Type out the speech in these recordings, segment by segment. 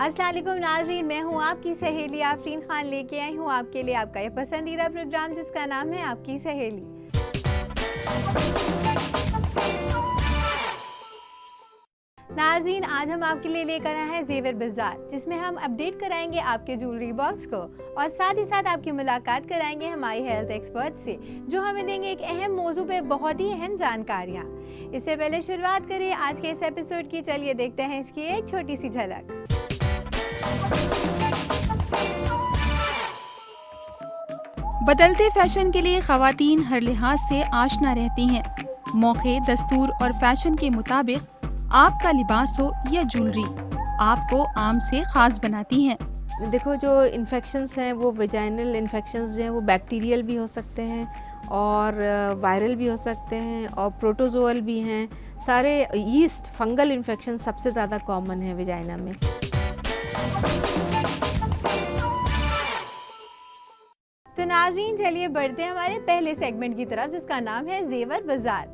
अस्सलाम वालेकुम नाज़रीन, मैं हूँ आपकी सहेली आफरीन खान, लेके आई हूँ आपके लिए आपका ये पसंदीदा प्रोग्राम जिसका नाम है आपकी सहेली। नाज़रीन, आज हम आपके लिए लेकर आए हैं ज़ेवर बाज़ार, जिसमें हम अपडेट कराएंगे आपके ज्वेलरी बॉक्स को और साथ ही साथ आपकी मुलाकात कराएंगे हमारी हेल्थ एक्सपर्ट से, जो हमें देंगे एक अहम मौजू पे बहुत ही अहम जानकारियाँ। इससे पहले शुरुआत करें आज के इस एपिसोड की। चलिए देखते हैं इसकी एक छोटी सी झलक। बदलते फैशन के लिए खवातीन हर लिहाज से आशना रहती हैं। मौके, दस्तूर और फैशन के मुताबिक आपका लिबास हो या ज्वेलरी आपको आम से खास बनाती हैं। देखो, जो इन्फेक्शंस हैं वो वेजाइनल इन्फेक्शंस जो हैं वो बैक्टीरियल भी हो सकते हैं और वायरल भी हो सकते हैं और प्रोटोजोअल भी हैं। सारे यीस्ट फंगल इन्फेक्शन सबसे ज़्यादा कॉमन है वेजाइना में। तो नाज़रीन, चलिए बढ़ते हैं हमारे पहले सेगमेंट की तरफ, जिसका नाम है ज़ेवर बाज़ार।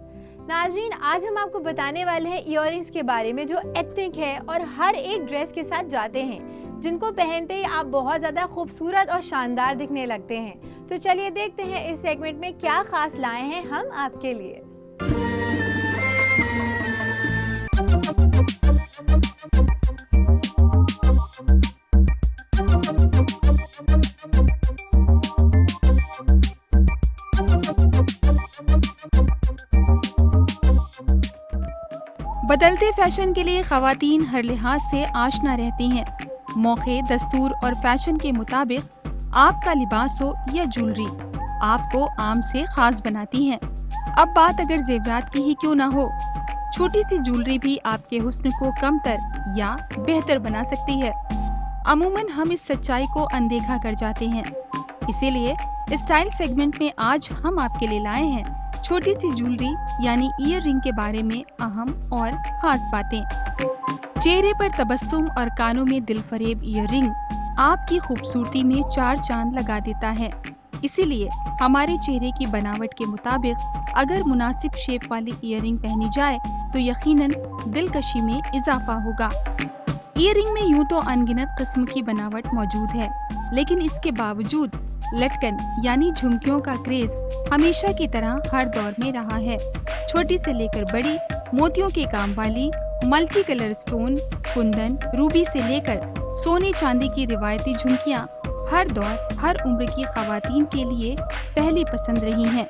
नाज़रीन, आज हम आपको बताने वाले हैं इयररिंग्स के बारे में, जो एथनिक है और हर एक ड्रेस के साथ जाते हैं, जिनको पहनते ही आप बहुत ज़्यादा खूबसूरत और शानदार दिखने लगते हैं। तो चलिए देखते हैं इस सेगमेंट में क्या खास लाए हैं हम आपके लिए। बदलते फैशन के लिए खवातीन हर लिहाज से आशना रहती हैं। मौके, दस्तूर और फैशन के मुताबिक आपका लिबास हो या ज्वेलरी आपको आम से खास बनाती हैं। अब बात अगर जेवरात की ही क्यों ना हो, छोटी सी ज्वेलरी भी आपके हुस्न को कमतर या बेहतर बना सकती है। अमूमन हम इस सच्चाई को अनदेखा कर जाते हैं। इसीलिए स्टाइल सेगमेंट में आज हम आपके लिए लाए हैं छोटी सी ज्वेलरी यानी ईयर रिंग के बारे में अहम और खास बातें। चेहरे पर तबस्सुम और कानों में दिलफरेब ईयर रिंग आपकी खूबसूरती में चार चांद लगा देता है। इसीलिए हमारे चेहरे की बनावट के मुताबिक अगर मुनासिब शेप वाली ईयर रिंग पहनी जाए तो यकीनन दिलकशी में इजाफा होगा। ईयर रिंग में यूं तो अनगिनत किस्म की बनावट मौजूद है, लेकिन इसके बावजूद लटकन यानी झुमकियों का क्रेज हमेशा की तरह हर दौर में रहा है। छोटी से लेकर बड़ी, मोतियों के काम वाली, multi colour stone, Kundan, Ruby से लेकर सोने चांदी की रिवायती झुमकियां हर दौर, हर उम्र की खवातीन के लिए पहली पसंद रही हैं।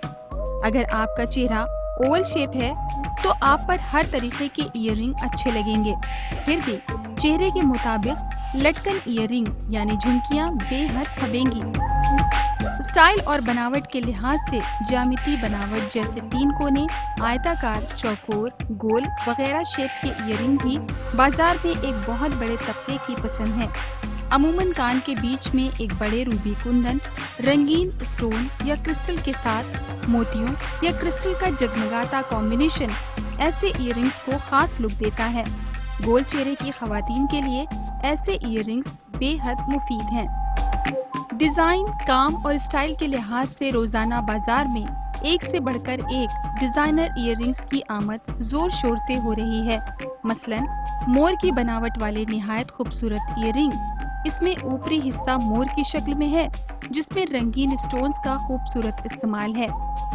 अगर आपका चेहरा ओवल शेप है तो आप पर हर तरीके के ईयररिंग अच्छे लगेंगे। फिर भी चेहरे के मुताबिक लटकन ईयररिंग यानी झुमकियां बेहद छबेंगी। स्टाइल और बनावट के लिहाज से ज्यामिति बनावट जैसे तीन कोने, आयताकार, चौकोर, गोल वगैरह शेप के ईयररिंग भी बाजार में एक बहुत बड़े तबके की पसंद है। अमूमन कान के बीच में एक बड़े रूबी कुंदन, रंगीन स्टोन या क्रिस्टल के साथ मोतियों या क्रिस्टल का जगमगाता कॉम्बिनेशन ऐसे ईयररिंग्स को खास लुक देता है। गोल चेहरे की खवातीन के लिए ऐसे ईयररिंग्स बेहद मुफीद हैं। डिजाइन, काम और स्टाइल के लिहाज से रोजाना बाजार में एक से बढ़कर एक डिजाइनर ईयररिंग्स की आमद जोर शोर से हो रही है। मसलन मोर की बनावट वाले निहायत खूबसूरत ईयररिंग, इसमें ऊपरी हिस्सा मोर की शक्ल में है, जिसमें रंगीन स्टोन्स का खूबसूरत इस्तेमाल है,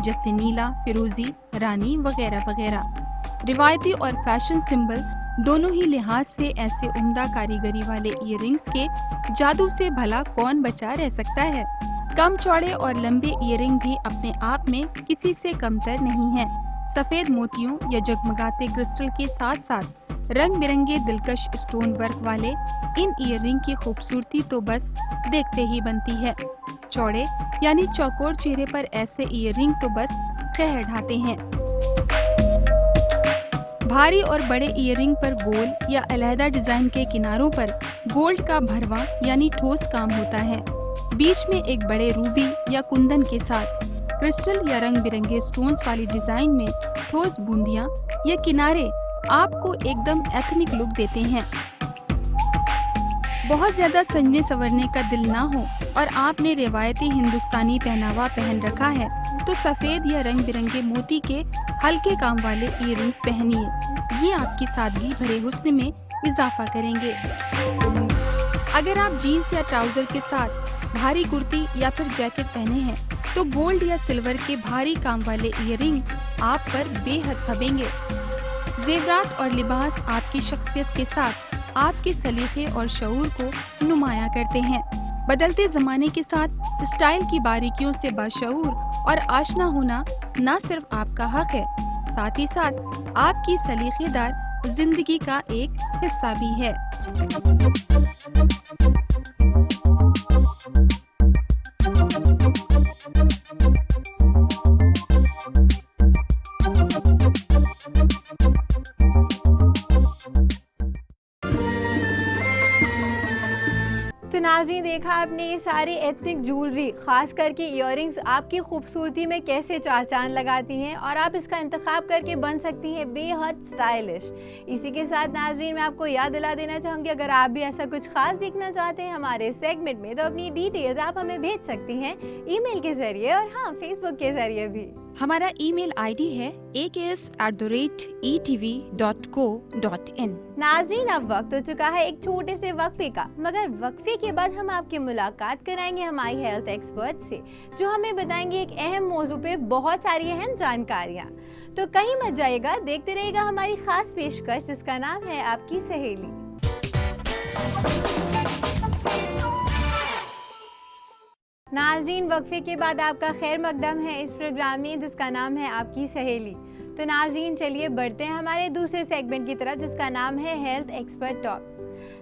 जैसे नीला, फिरोजी, रानी वगैरह वगैरह। रिवायती और फैशन सिंबल दोनों ही लिहाज से ऐसे उम्दा कारीगरी वाले ईयररिंग्स के जादू से भला कौन बचा रह सकता है। कम चौड़े और लंबे ईयररिंग भी अपने आप में किसी से कमतर नहीं है। सफेद मोतियों या जगमगाते क्रिस्टल के साथ साथ रंग बिरंगे दिलकश स्टोन वर्क वाले इन ईयररिंग की खूबसूरती तो बस देखते ही बनती है। चौड़े यानी चौकोर चेहरे पर ऐसे ईयररिंग तो बस कहर ढाते हैं। भारी और बड़े ईयररिंग पर गोल या अलहदा डिजाइन के किनारों पर गोल्ड का भरवा यानी ठोस काम होता है। बीच में एक बड़े रूबी या कुंदन के साथ क्रिस्टल या रंग बिरंगे स्टोन्स वाली डिजाइन में ठोस बूंदियां या किनारे आपको एकदम एथनिक लुक देते हैं। बहुत ज्यादा सजने संवरने का दिल ना हो और आपने रिवायती हिंदुस्तानी पहनावा पहन रखा है तो सफेद या रंग बिरंगे मोती के हल्के काम वाले ईयररिंग्स पहनिए। ये आपकी सादगी भरे हुस्न में इजाफा करेंगे। अगर आप जीन्स या ट्राउजर के साथ भारी कुर्ती या फिर जैकेट पहने हैं तो गोल्ड या सिल्वर के भारी काम वाले इयररिंग आप पर बेहद फबेंगे। जेवरात और लिबास आपकी शख्सियत के साथ आपके सलीके और शऊर को नुमाया करते हैं। बदलते जमाने के साथ स्टाइल की बारीकियों से बाशऊर और आशना होना न सिर्फ आपका हक है, साथ ही साथ आपकी सलीकेदार जिंदगी का एक हिस्सा भी है। तो नाज़रीन, देखा आपने ये सारी एथनिक ज्वेलरी, खास करके इयररिंग्स आपकी खूबसूरती में कैसे चार चांद लगाती हैं और आप इसका इंतखाब करके बन सकती हैं बेहद स्टाइलिश। इसी के साथ नाज़रीन, मैं आपको याद दिला देना चाहूँगी, अगर आप भी ऐसा कुछ खास देखना चाहते हैं हमारे सेगमेंट में तो अपनी डिटेल्स आप हमें भेज सकती हैं ईमेल के जरिए और हाँ, फेसबुक के जरिए भी। हमारा ईमेल आईडी है aks@etv.co.in। नाज़रीन, अब वक्त हो चुका है एक छोटे से वक्फे का, मगर वक्फे के बाद हम आपकी मुलाकात कराएंगे हमारी हेल्थ एक्सपर्ट से, जो हमें बताएंगे एक अहम मौजू पे बहुत सारी अहम जानकारियाँ। तो कहीं मत जाइएगा, देखते रहिएगा हमारी खास पेशकश जिसका नाम है आपकी सहेली। नाज़रीन, वक्फे के बाद आपका खैर मकदम है इस प्रोग्राम में जिसका नाम है आपकी सहेली। तो नाज़रीन, चलिए बढ़ते हैं हमारे दूसरे सेगमेंट की तरफ जिसका नाम है हेल्थ एक्सपर्ट टॉक।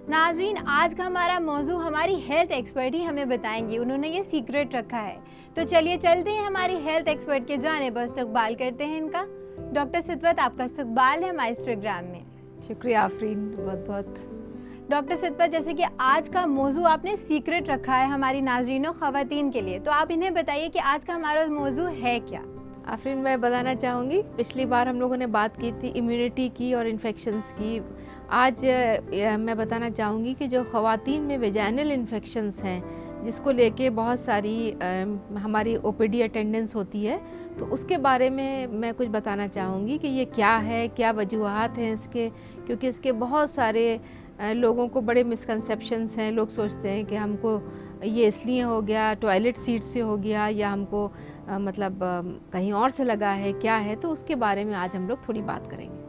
नाज़रीन, आज का हमारा मौजू हमारी हेल्थ एक्सपर्ट ही हमें बताएंगी, उन्होंने ये सीक्रेट रखा है। तो चलिए चलते हैं हमारी हेल्थ एक्सपर्ट के जानिब इस्तकबाल करते हैं इनका। डॉक्टर सितवत, आपका इस्तकबाल है हमारे इस प्रोग्राम में। शुक्रिया आफरीन, बहुत बहुत। डॉक्टर सितवत, जैसे कि आज का मौजू आपने सीक्रेट रखा है हमारी नाज़रीनों ख़वातीन के लिए, तो आप इन्हें बताइए कि आज का हमारा मौजू है क्या। आफरीन, मैं बताना चाहूँगी, पिछली बार हम लोगों ने बात की थी इम्यूनिटी की और इन्फेक्शंस की। आज मैं बताना चाहूँगी कि जो ख़वातीन में वेजाइनल इन्फेक्शंस हैं, जिसको लेके बहुत सारी हमारी ओपीडी अटेंडेंस होती है, तो उसके बारे में मैं कुछ बताना चाहूँगी कि ये क्या है, क्या वजूहात हैं इसके, क्योंकि इसके बहुत सारे लोगों को बड़े मिसकंसेप्शंस हैं। लोग सोचते हैं कि हमको ये इसलिए हो गया, टॉयलेट सीट से हो गया, या हमको मतलब कहीं और से लगा है, क्या है, तो उसके बारे में आज हम लोग थोड़ी बात करेंगे।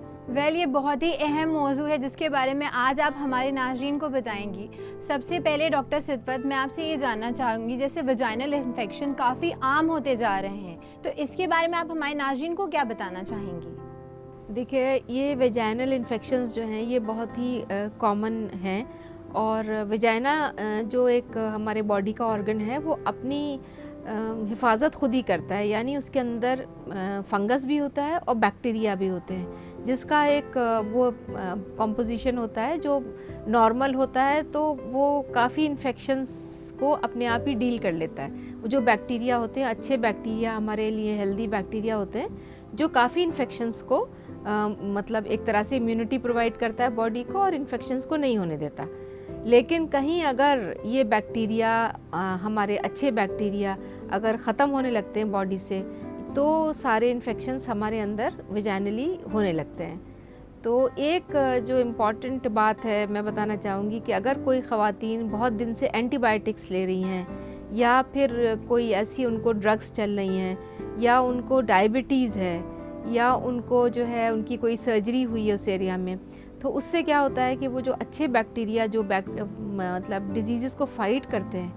ये बहुत ही अहम मौजू है जिसके बारे में आज आप हमारे नाज़रीन को बताएंगी। सबसे पहले डॉक्टर सितवत, मैं आपसे ये जानना चाहूँगी, जैसे वजाइनल इन्फेक्शन काफ़ी आम होते जा रहे हैं, तो इसके बारे में आप हमारे नाज़रीन को क्या बताना चाहेंगी? देखिए, ये वेजाइनल इन्फेक्शंस जो हैं ये बहुत ही कॉमन हैं, और वेजाइना जो एक हमारे बॉडी का ऑर्गन है वो अपनी हिफाजत खुद ही करता है, यानी उसके अंदर फंगस भी होता है और बैक्टीरिया भी होते हैं, जिसका एक वो कॉम्पोजिशन होता है जो नॉर्मल होता है, तो वो काफ़ी इन्फेक्शंस को अपने आप ही डील कर लेता है। वो जो बैक्टीरिया होते हैं, अच्छे बैक्टीरिया, हमारे लिए हेल्दी बैक्टीरिया होते हैं, जो काफ़ी इन्फेक्शंस को मतलब एक तरह से इम्यूनिटी प्रोवाइड करता है बॉडी को और इन्फेक्शंस को नहीं होने देता। लेकिन कहीं अगर ये बैक्टीरिया, हमारे अच्छे बैक्टीरिया अगर ख़त्म होने लगते हैं बॉडी से, तो सारे इन्फेक्शंस हमारे अंदर वेजाइनली होने लगते हैं। तो एक जो इम्पॉर्टेंट बात है मैं बताना चाहूँगी कि अगर कोई ख़वातीन बहुत दिन से एंटीबायोटिक्स ले रही हैं, या फिर कोई ऐसी उनको ड्रग्स चल रही हैं, या उनको डायबिटीज़ है, या उनको जो है उनकी कोई सर्जरी हुई है उस एरिया में, तो उससे क्या होता है कि वो जो अच्छे बैक्टीरिया जो मतलब डिजीज़ को फाइट करते हैं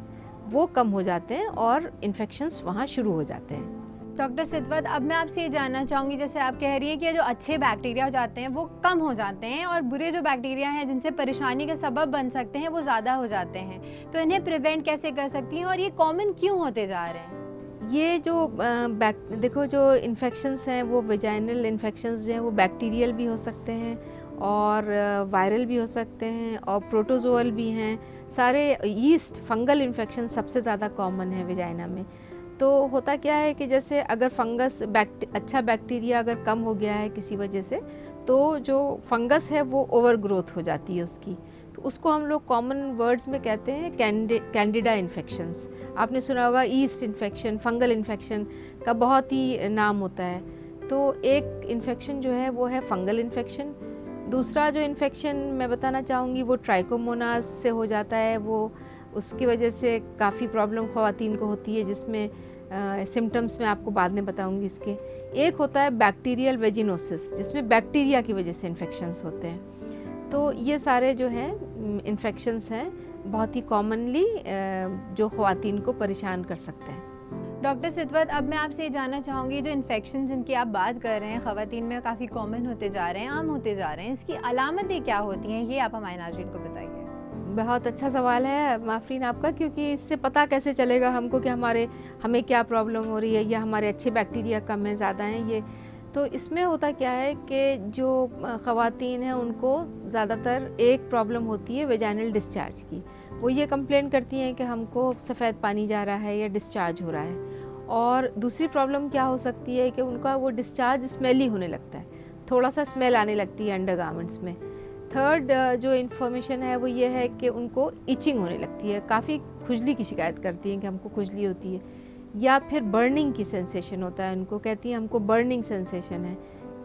वो कम हो जाते हैं और इन्फेक्शंस वहाँ शुरू हो जाते हैं। डॉक्टर सितवत, अब मैं आपसे ये जानना चाहूँगी, जैसे आप कह रही है कि जो अच्छे बैक्टीरिया हो जाते हैं वो कम हो जाते हैं और बुरे जो बैक्टीरिया हैं जिनसे परेशानी का सबब बन सकते हैं वो ज़्यादा हो जाते हैं, तो इन्हें प्रिवेंट कैसे कर सकती हैं और ये कॉमन क्यों होते जा रहे हैं? ये जो देखो, जो इन्फेक्शंस हैं वो वेजाइनल इन्फेक्शंस जो हैं वो बैक्टीरियल भी हो सकते हैं और वायरल भी हो सकते हैं और प्रोटोजोअल भी हैं। सारे यीस्ट फंगल इन्फेक्शन सबसे ज़्यादा कॉमन है वेजाइना में। तो होता क्या है कि जैसे अगर फंगस अच्छा बैक्टीरिया अगर कम हो गया है किसी वजह से, तो जो फंगस है वो ओवर ग्रोथ हो जाती है उसकी, तो उसको हम लोग कॉमन वर्ड्स में कहते हैं कैंडिडा इन्फेक्शंस। आपने सुना होगा ईस्ट इन्फेक्शन, फंगल इन्फेक्शन का बहुत ही नाम होता है। तो एक इन्फेक्शन जो है वो है फंगल इन्फेक्शन, दूसरा जो इन्फेक्शन मैं बताना चाहूँगी वो ट्राइकोमोनास से हो जाता है, वो उसकी वजह से काफ़ी प्रॉब्लम ख़वातीन को होती है, जिसमें सिम्टम्स मैं आपको बाद में बताऊंगी इसके। एक होता है बैक्टीरियल वेजिनोसिस, जिसमें बैक्टीरिया की वजह से इन्फेक्शंस होते हैं। तो ये सारे जो हैं इन्फेक्शंस हैं बहुत ही कॉमनली जो ख़वातीन को परेशान कर सकते हैं। डॉक्टर सितवत, अब मैं आपसे ये जानना चाहूँगी, जो इन्फेक्शन जिनकी आप बात कर रहे हैं ख़वातीन में काफ़ी कॉमन होते जा रहे हैं, आम होते जा रहे हैं, इसकी अलामतें क्या होती हैं, ये आप हमारे नाज़रीन को बताइए। बहुत अच्छा सवाल है माफरीन आपका, क्योंकि इससे पता कैसे चलेगा हमको कि हमें क्या प्रॉब्लम हो रही है या हमारे अच्छे बैक्टीरिया कम है, ज़्यादा हैं ये। तो इसमें होता क्या है कि जो ख़वातीन हैं उनको ज़्यादातर एक प्रॉब्लम होती है वेजाइनल डिस्चार्ज की। वो ये कंप्लेन करती हैं कि हमको सफ़ेद पानी जा रहा है या डिस्चार्ज हो रहा है। और दूसरी प्रॉब्लम क्या हो सकती है कि उनका वो डिस्चार्ज स्मेली होने लगता है, थोड़ा सा स्मेल आने लगती है अंडरगारमेंट्स में। थर्ड जो इन्फॉर्मेशन है वो ये है कि उनको इचिंग होने लगती है, काफ़ी खुजली की शिकायत करती हैं कि हमको खुजली होती है, या फिर बर्निंग की सेंसेशन होता है, उनको कहती हैं हमको बर्निंग सेंसेशन है,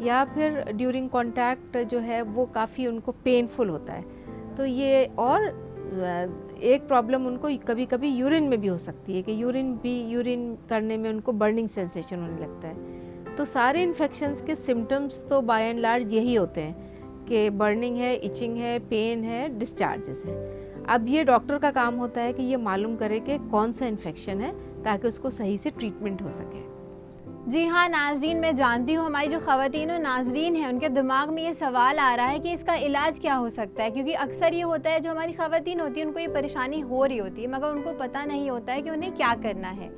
या फिर ड्यूरिंग कांटेक्ट जो है वो काफ़ी उनको पेनफुल होता है। तो ये, और एक प्रॉब्लम उनको कभी कभी यूरिन में भी हो सकती है कि यूरिन करने में उनको बर्निंग सेंसेशन होने लगता है। तो सारे इन्फेक्शंस के सिम्टम्स तो बाय एंड लार्ज यही होते हैं कि बर्निंग है, इचिंग है, पेन है, डिस्चार्जेस है। अब ये डॉक्टर का काम होता है कि ये मालूम करे कि कौन सा इन्फेक्शन है ताकि उसको सही से ट्रीटमेंट हो सके। जी हाँ नाज़रीन, मैं जानती हूँ हमारी जो ख़वातीन और नाज़रीन हैं उनके दिमाग में ये सवाल आ रहा है कि इसका इलाज क्या हो सकता है, क्योंकि अक्सर ये होता है जो हमारी ख़वातीन होती है उनको ये परेशानी हो रही होती है मगर उनको पता नहीं होता है कि उन्हें क्या करना है।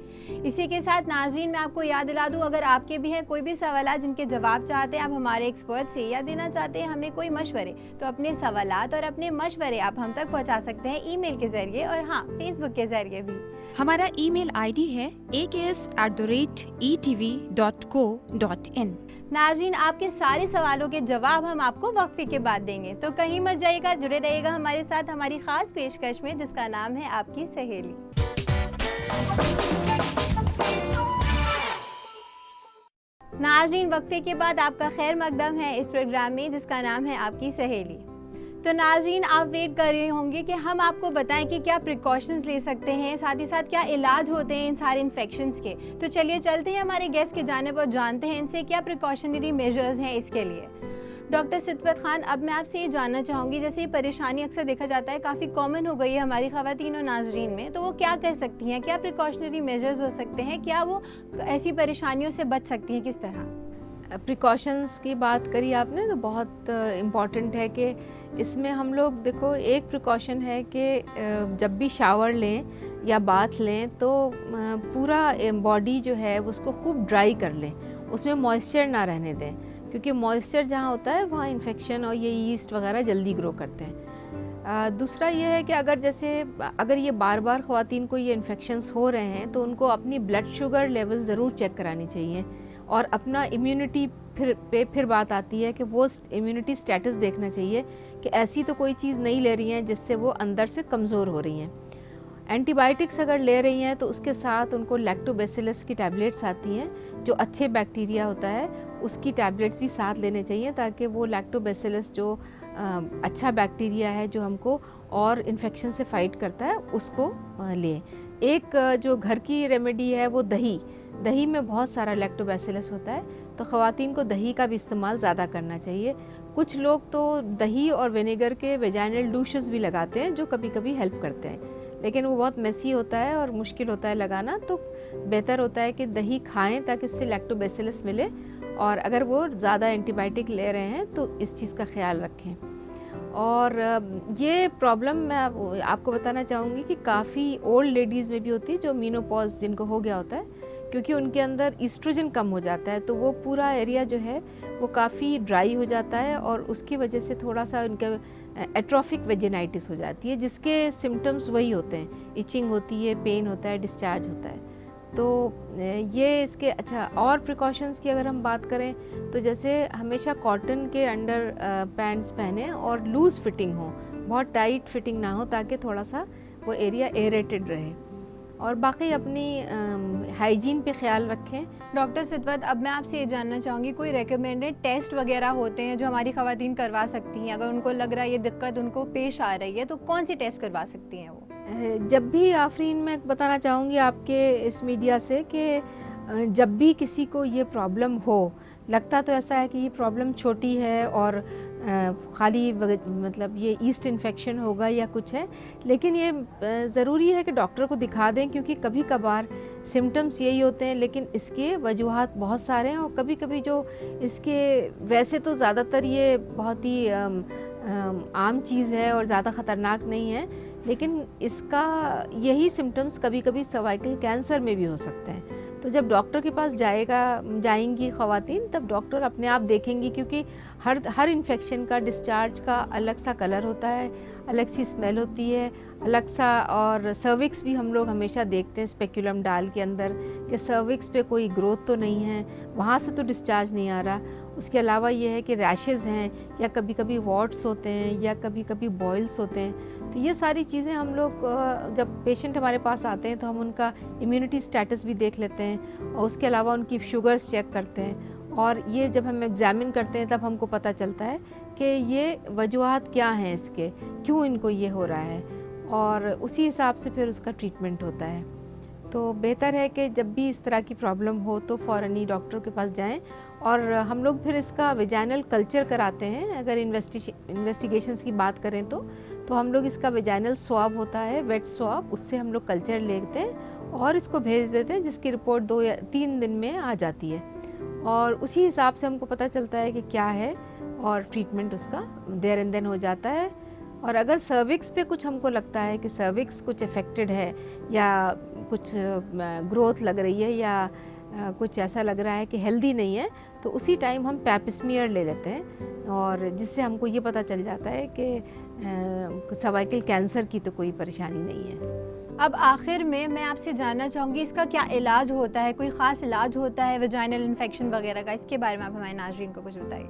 इसी के साथ नाज़रीन मैं आपको याद दिला दूँ, अगर आपके भी हैं कोई भी सवाल जिनके जवाब चाहते हैं आप हमारे एक्सपर्ट से या देना चाहते हैं हमें कोई मशवरे, तो अपने सवालात और अपने मशवरे आप हम तक पहुँचा सकते हैं ईमेल के ज़रिए और हाँ फेसबुक के ज़रिए भी। हमारा ईमेल आईडी है aks@etv.co.in। नाज़रीन आपके सारे सवालों के जवाब हम आपको वक्फे के बाद देंगे, तो कहीं मत जाइएगा, जुड़े रहिएगा हमारे साथ हमारी खास पेशकश में जिसका नाम है आपकी सहेली। नाज़रीन वक्फे के बाद आपका खैर मकदम है इस प्रोग्राम में जिसका नाम है आपकी सहेली। तो नाज़रीन आप वेट कर रहे होंगे कि हम आपको बताएं कि क्या प्रिकॉशंस ले सकते हैं, साथ ही साथ क्या इलाज होते हैं इन सारे इन्फेक्शंस के। तो चलिए चलते हैं हमारे गेस्ट के जानिब और जानते हैं इनसे क्या प्रिकॉशनरी मेजर्स हैं इसके लिए। डॉक्टर सितवत खान, अब मैं आपसे ये जानना चाहूँगी, जैसे ये परेशानी अक्सर देखा जाता है काफ़ी कॉमन हो गई है हमारी ख़वातीन और नाज़रीन में, तो वो क्या कर सकती हैं, क्या प्रिकॉशनरी मेजर्स हो सकते हैं, क्या वो ऐसी परेशानियों से बच सकती हैं, किस तरह? प्रिकॉशंस की बात करी आपने तो बहुत इम्पॉर्टेंट है कि इसमें हम लोग देखो, एक प्रिकॉशन है कि जब भी शावर लें या बाथ लें तो पूरा बॉडी जो है उसको खूब ड्राई कर लें, उसमें मॉइस्चर ना रहने दें, क्योंकि मॉइस्चर जहाँ होता है वहाँ इन्फेक्शन और ये यीस्ट वगैरह जल्दी ग्रो करते हैं। दूसरा ये है कि अगर ये बार बार ख़वातीन को ये इन्फेक्शंस हो रहे हैं तो उनको अपनी ब्लड शुगर लेवल ज़रूर चेक करानी चाहिए, और अपना इम्यूनिटी फिर बात आती है कि वो इम्यूनिटी स्टेटस देखना चाहिए कि ऐसी तो कोई चीज़ नहीं ले रही हैं जिससे वो अंदर से कमज़ोर हो रही हैं। एंटीबायोटिक्स अगर ले रही हैं तो उसके साथ उनको लैक्टोबैसिलस की टैबलेट्स आती हैं, जो अच्छे बैक्टीरिया होता है उसकी टैबलेट्स भी साथ लेने चाहिए, ताकि वो लैक्टोबैसिलस जो अच्छा बैक्टीरिया है जो हमको और इन्फेक्शन से फ़ाइट करता है उसको लें। एक जो घर की रेमेडी है वो दही में बहुत सारा लैक्टोबैसिलस होता है, तो ख़वातीन को दही का भी इस्तेमाल ज़्यादा करना चाहिए। कुछ लोग तो दही और विनेगर के वेजाइनल डूशेस भी लगाते हैं जो कभी कभी हेल्प करते हैं, लेकिन वो बहुत मेसी होता है और मुश्किल होता है लगाना, तो बेहतर होता है कि दही खाएं ताकि उससे लैक्टोबैसिलस मिले, और अगर वो ज़्यादा एंटीबायोटिक ले रहे हैं तो इस चीज़ का ख्याल रखें। और ये प्रॉब्लम मैं आपको बताना चाहूँगी कि काफ़ी ओल्ड लेडीज़ में भी होती है जो मीनोपॉज जिनको हो गया होता है, क्योंकि उनके अंदर ईस्ट्रोजन कम हो जाता है, तो वो पूरा एरिया जो है वो काफ़ी ड्राई हो जाता है और उसकी वजह से थोड़ा सा उनका एट्रोफिक वेजिनाइटिस हो जाती है, जिसके सिम्टम्स वही होते हैं, इचिंग होती है, पेन होता है, डिस्चार्ज होता है। तो ये इसके और प्रिकॉशंस की अगर हम बात करें तो जैसे हमेशा कॉटन के अंडर पैंट्स पहने और लूज़ फिटिंग हो, बहुत टाइट फिटिंग ना हो, ताकि थोड़ा सा वो एरिया एरेटेड रहे। और बाकी अपनी हाइजीन पे ख्याल रखें। डॉक्टर सितवत, अब मैं आपसे ये जानना चाहूँगी, कोई रेकमेंडेड टेस्ट वगैरह होते हैं जो हमारी ख़वातीन करवा सकती हैं? अगर उनको लग रहा है ये दिक्कत उनको पेश आ रही है तो कौन सी टेस्ट करवा सकती हैं वो? जब भी आफरीन, मैं बताना चाहूँगी आपके इस मीडिया से कि जब भी किसी को ये प्रॉब्लम हो, लगता तो ऐसा है कि ये प्रॉब्लम छोटी है और खाली मतलब ये ईस्ट इन्फेक्शन होगा या कुछ है, लेकिन ये ज़रूरी है कि डॉक्टर को दिखा दें, क्योंकि कभी कभार सिम्टम्स यही होते हैं लेकिन इसके वजूहात बहुत सारे हैं। और कभी कभी जो इसके, वैसे तो ज़्यादातर ये बहुत ही आम चीज़ है और ज़्यादा ख़तरनाक नहीं है, लेकिन इसका यही सिम्टम्स कभी कभी सर्वाइकल कैंसर में भी हो सकते हैं। तो जब डॉक्टर के पास जाएंगी ख़वातीन, तब डॉक्टर अपने आप देखेंगी, क्योंकि हर इन्फेक्शन का डिस्चार्ज का अलग सा कलर होता है, अलग सी स्मेल होती है, अलग सा। और सर्विक्स भी हम लोग हमेशा देखते हैं स्पेक्यूलम डाल के अंदर कि सर्विक्स पे कोई ग्रोथ तो नहीं है, वहाँ से तो डिस्चार्ज नहीं आ रहा। उसके अलावा ये है कि रैशेज़ हैं, या कभी कभी वॉट्स होते हैं, या कभी कभी बॉयल्स होते हैं। तो ये सारी चीज़ें हम लोग, जब पेशेंट हमारे पास आते हैं तो हम उनका इम्यूनिटी स्टेटस भी देख लेते हैं, और उसके अलावा उनकी शुगर्स चेक करते हैं। और ये जब हम एग्ज़ामिन करते हैं तब हमको पता चलता है कि ये वजूहात क्या हैं इसके, क्यों इनको ये हो रहा है, और उसी हिसाब से फिर उसका ट्रीटमेंट होता है। तो बेहतर है कि जब भी इस तरह की प्रॉब्लम हो तो फ़ौरन ही डॉक्टर के पास जाएं। और हम लोग फिर इसका वेजाइनल कल्चर कराते हैं। अगर इन्वेस्टिगेशंस की बात करें तो हम लोग इसका वेजाइनल स्वाब होता है, वेट स्वाब, उससे हम लोग कल्चर लेते हैं और इसको भेज देते हैं, जिसकी रिपोर्ट 2 या 3 दिन में आ जाती है। और उसी हिसाब से हमको पता चलता है कि क्या है, और ट्रीटमेंट उसका देयर एंड देन हो जाता है। और अगर सर्विक्स पे कुछ हमको लगता है कि सर्विक्स कुछ अफेक्टेड है, या कुछ ग्रोथ लग रही है, या कुछ ऐसा लग रहा है कि हेल्दी नहीं है, तो उसी टाइम हम पैपिस्मियर ले लेते हैं, और जिससे हमको ये पता चल जाता है कि सर्वाइकल कैंसर की तो कोई परेशानी नहीं है। अब आखिर में मैं आपसे जानना चाहूँगी, इसका क्या इलाज होता है? कोई ख़ास इलाज होता है वेजाइनल इन्फेक्शन वगैरह का? इसके बारे में आप हमारे नाज़रीन को कुछ बताइए।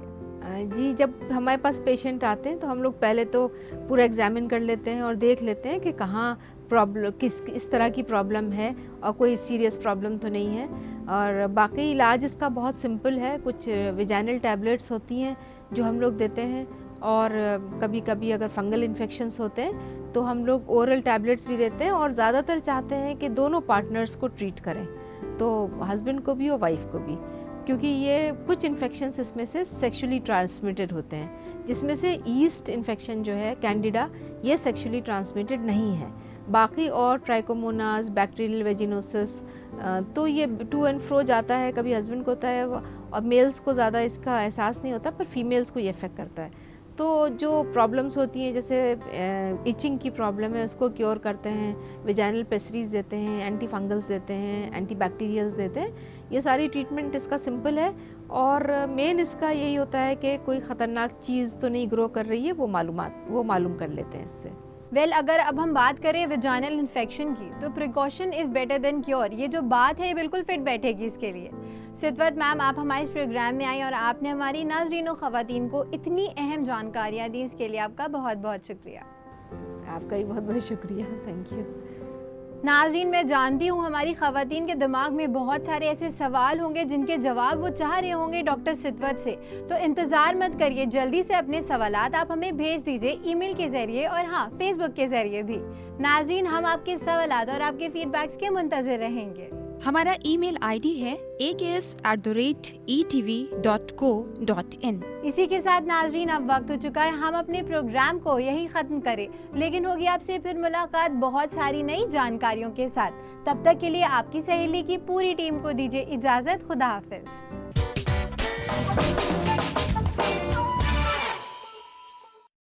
जी, जब हमारे पास पेशेंट आते हैं तो हम लोग पहले तो पूरा एग्जामिन कर लेते हैं और देख लेते हैं कि कहाँ प्रॉब्लम, किस तरह की प्रॉब्लम है, और कोई सीरियस प्रॉब्लम तो नहीं है। और बाकी इलाज इसका बहुत सिंपल है। कुछ वेजाइनल टैबलेट्स होती हैं जो हम लोग देते हैं, और कभी कभी अगर फंगल इन्फेक्शंस होते हैं तो हम लोग ओरल टैबलेट्स भी देते हैं। और ज़्यादातर चाहते हैं कि दोनों पार्टनर्स को ट्रीट करें, तो हस्बैंड को भी और वाइफ को भी, क्योंकि ये कुछ इन्फेक्शंस इसमें से सेक्सुअली ट्रांसमिटेड होते हैं, जिसमें से ईस्ट इन्फेक्शन जो है, कैंडिडा, ये सेक्सुअली ट्रांसमिटेड नहीं है। बाकी और ट्राइकोमोनास, बैक्टीरियल वेजिनोसिस, तो ये टू एंड फ्रो जाता है, कभी हस्बैंड को होता है, और मेल्स को ज़्यादा इसका एहसास नहीं होता, पर फीमेल्स को ये इफेक्ट करता है। तो जो प्रॉब्लम्स होती हैं, जैसे इचिंग की प्रॉब्लम है, उसको क्योर करते हैं, वेजाइनल पेसरीज देते हैं, एंटी फंगल्स देते हैं, एंटी बैक्टीरियल्स देते हैं। ये सारी ट्रीटमेंट इसका सिंपल है, और मेन इसका यही होता है कि कोई ख़तरनाक चीज़ तो नहीं ग्रो कर रही है, वो मालूम कर लेते हैं इससे। अगर अब हम बात करें वेजाइनल इन्फेक्शन की, तो precaution is better than cure, ये जो बात है ये बिल्कुल फिट बैठेगी इसके लिए। सितवत मैम, आप हमारे इस प्रोग्राम में आई और आपने हमारी नाज़रीन और ख़वातीन को इतनी अहम जानकारियाँ दी, इसके लिए आपका बहुत बहुत शुक्रिया। आपका भी बहुत बहुत शुक्रिया, थैंक यू। नाज़रीन, मैं जानती हूँ हमारी ख़वातीन के दिमाग में बहुत सारे ऐसे सवाल होंगे जिनके जवाब वो चाह रहे होंगे डॉक्टर सितवत से, तो इंतज़ार मत करिए, जल्दी से अपने सवालात आप हमें भेज दीजिए ईमेल के ज़रिए और हाँ, फेसबुक के ज़रिए भी। नाज़रीन, हम आपके सवालात और आपके फीडबैक्स के मुंतज़िर रहेंगे। हमारा ईमेल आईडी है aks@etv.co.in। इसी के साथ नाज़रीन, अब वक्त हो चुका है हम अपने प्रोग्राम को यही ख़त्म करें, लेकिन होगी आपसे फिर मुलाकात बहुत सारी नई जानकारियों के साथ। तब तक के लिए आपकी सहेली की पूरी टीम को दीजिए इजाज़त। खुदा हाफिज़।